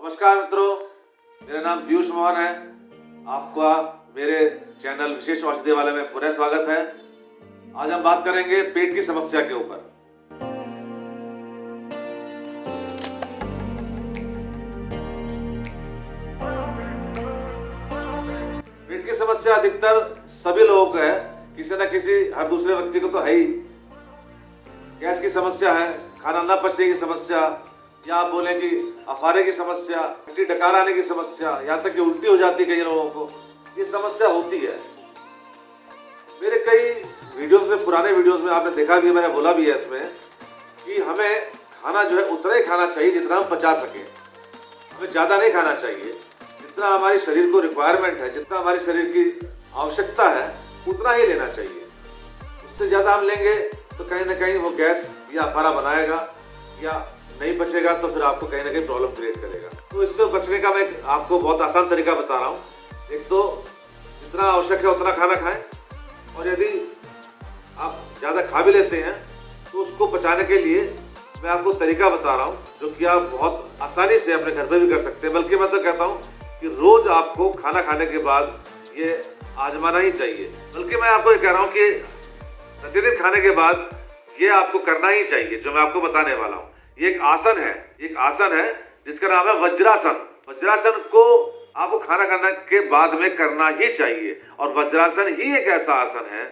नमस्कार मित्रों, मेरा नाम पीयूष मोहन है। आपका मेरे चैनल विशेष औषधि वाले में पुनः स्वागत है। आज हम बात करेंगे पेट की समस्या के ऊपर। पेट की समस्या अधिकतर सभी लोगों को है, किसी न किसी हर दूसरे व्यक्ति को तो है ही। गैस की समस्या है, खाना न पचने की समस्या, या आप बोले कि अफारे की समस्या, पेट डकार आने की समस्या, यहाँ तक कि उल्टी हो जाती है कई लोगों को, ये समस्या होती है। मेरे कई वीडियोस में, पुराने वीडियोस में आपने देखा भी, मैंने बोला भी है इसमें कि हमें खाना जो है उतना ही खाना चाहिए जितना हम पचा सकें। हमें ज़्यादा नहीं खाना चाहिए, जितना हमारे शरीर को रिक्वायरमेंट है, जितना हमारे शरीर की आवश्यकता है उतना ही लेना चाहिए। उससे ज़्यादा हम लेंगे तो कहीं ना कहीं वो गैस या अफारा बनाएगा, या नहीं बचेगा तो फिर आपको कहीं ना कहीं प्रॉब्लम क्रिएट करेगा। तो इससे बचने का मैं आपको बहुत आसान तरीका बता रहा हूँ। एक तो जितना आवश्यक है उतना खाना खाएं, और यदि आप ज़्यादा खा भी लेते हैं तो उसको बचाने के लिए मैं आपको तरीका बता रहा हूँ, जो कि आप बहुत आसानी से अपने घर पे भी कर सकते हैं। बल्कि मैं तो कहता हूँ कि रोज़ आपको खाना खाने के बाद ये आजमाना ही चाहिए। बल्कि मैं आपको ये कह रहा हूँ कि प्रतिदिन खाने के बाद ये आपको करना ही चाहिए, जो मैं आपको बताने वाला हूँ। ये एक आसन है जिसका नाम है वज्रासन। वज्रासन को आपको खाना खाने के बाद में करना ही चाहिए, और वज्रासन ही एक ऐसा आसन है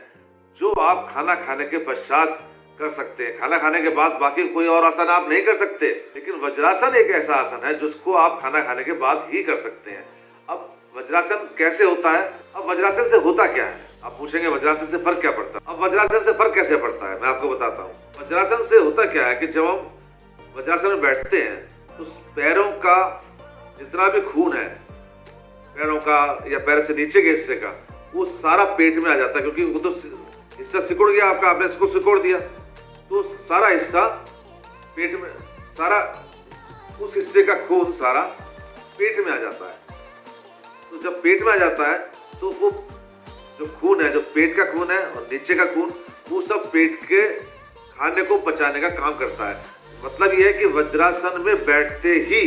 जो आप खाना खाने के पश्चात कर सकते हैं। खाना खाने के बाद बाकी कोई और आसन आप नहीं कर सकते, लेकिन वज्रासन एक ऐसा आसन है जिसको आप खाना खाने के बाद ही कर सकते हैं। अब वज्रासन कैसे होता है? अब वज्रासन से होता क्या है? आप पूछेंगे वज्रासन से फर्क क्या पड़ता है? अब वज्रासन से फर्क कैसे पड़ता है मैं आपको बताता हूँ। वज्रासन से होता क्या है कि जब हम वज्रासन में बैठते हैं तो पैरों का जितना भी खून है, पैरों का या पैर से नीचे के हिस्से का, वो सारा पेट में आ जाता है। क्योंकि वो तो हिस्सा सिकुड़ गया आपका, आपने इसको सिकोड़ दिया, तो सारा हिस्सा पेट में, सारा उस हिस्से का खून सारा पेट में आ जाता है। तो जब पेट में आ जाता है तो वो जो खून है, जो पेट का खून है और नीचे का खून, वो सब पेट के खाने को पचाने का काम करता है। मतलब यह है कि वज्रासन में बैठते ही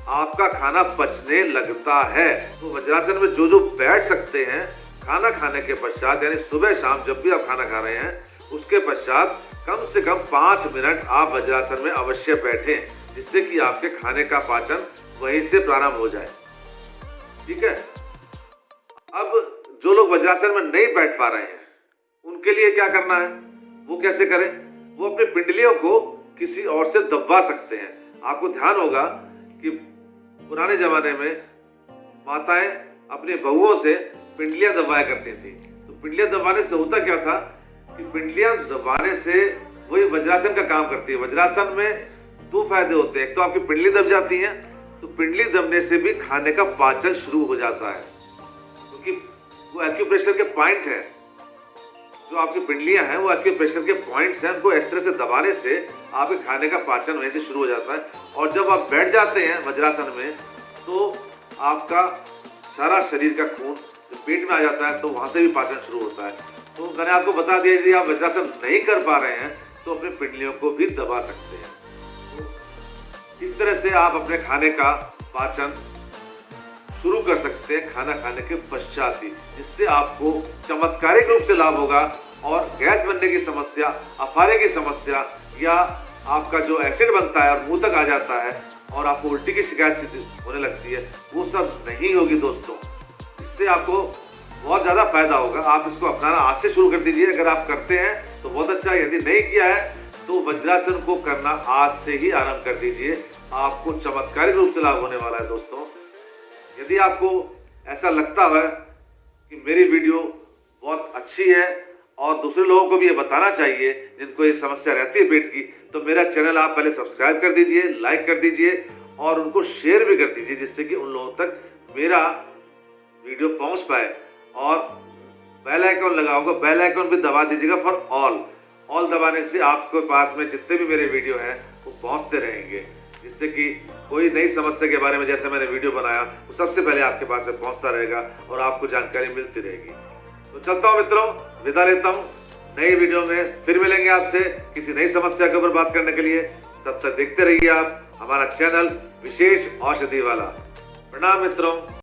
आपका खाना पचने लगता है। तो वज्रासन में जो बैठ सकते हैं खाना खाने के पश्चात, यानी सुबह शाम जब भी आप खाना खा रहे हैं उसके पश्चात कम से कम 5 मिनट आप वज्रासन में अवश्य बैठें, जिससे कि आपके खाने का पाचन वहीं से प्रारंभ हो जाए। ठीक है। अब जो लोग वज्रासन में नहीं बैठ पा रहे हैं उनके लिए क्या करना है, वो कैसे करें? वो अपने पिंडलियों को किसी और से दबवा सकते हैं। आपको ध्यान होगा कि पुराने जमाने में माताएं अपने बहुओं से पिंडलियां दबाया करती थी। तो पिंडलियां दबाने से होता क्या था कि पिंडलियां दबाने से वही वज्रासन का काम करती है। वज्रासन में 2 फायदे होते हैं। एक तो आपकी पिंडली दब जाती है, तो पिंडली दबने से भी खाने का पाचन शुरू हो जाता है, क्योंकि वो एक्यूप्रेशर के पॉइंट है। जो आपकी पिंडलियां हैं वो एक्यूप्रेशर के पॉइंट्स हैं, उनको इस तरह से दबाने से आपके खाने का पाचन वहीं से शुरू हो जाता है। और जब आप बैठ जाते हैं वज्रासन में तो आपका सारा शरीर का खून जो पेट में आ जाता है, तो वहाँ से भी पाचन शुरू होता है। तो मैंने आपको बता दिया, यदि आप वज्रासन नहीं कर पा रहे हैं तो अपने पिंडलियों को भी दबा सकते हैं। तो इस तरह से आप अपने खाने का पाचन शुरू कर सकते हैं खाना खाने के पश्चात ही, जिससे आपको चमत्कारिक रूप से लाभ होगा। और गैस बनने की समस्या, अफारे की समस्या, या आपका जो एसिड बनता है और मुंह तक आ जाता है और आपको उल्टी की शिकायत होने लगती है, वो सब नहीं होगी दोस्तों। इससे आपको बहुत ज़्यादा फायदा होगा। आप इसको अपनाना आज से शुरू कर दीजिए। अगर आप करते हैं तो बहुत अच्छा है, यदि नहीं किया है तो वज्रासन को करना आज से ही आरंभ कर दीजिए। आपको चमत्कारिक रूप से लाभ होने वाला है दोस्तों। यदि आपको ऐसा लगता है कि मेरी वीडियो बहुत अच्छी है और दूसरे लोगों को भी ये बताना चाहिए जिनको ये समस्या रहती है पेट की, तो मेरा चैनल आप पहले सब्सक्राइब कर दीजिए, लाइक कर दीजिए और उनको शेयर भी कर दीजिए, जिससे कि उन लोगों तक मेरा वीडियो पहुंच पाए। और बेल आइकन लगा होगा, बेल आइकन भी दबा दीजिएगा फॉर ऑल दबाने से आपके पास में जितने भी मेरे वीडियो हैं वो पहुँचते रहेंगे, जिससे कि कोई नई समस्या के बारे में जैसे मैंने वीडियो बनाया वो सबसे पहले आपके पास में पहुंचता रहेगा और आपको जानकारी मिलती रहेगी। तो चलता हूं मित्रों, विदा लेता हूं। नई वीडियो में फिर मिलेंगे आपसे किसी नई समस्या के ऊपर बात करने के लिए। तब तक देखते रहिए आप हमारा चैनल विशेष औषधि वाला। प्रणाम मित्रों।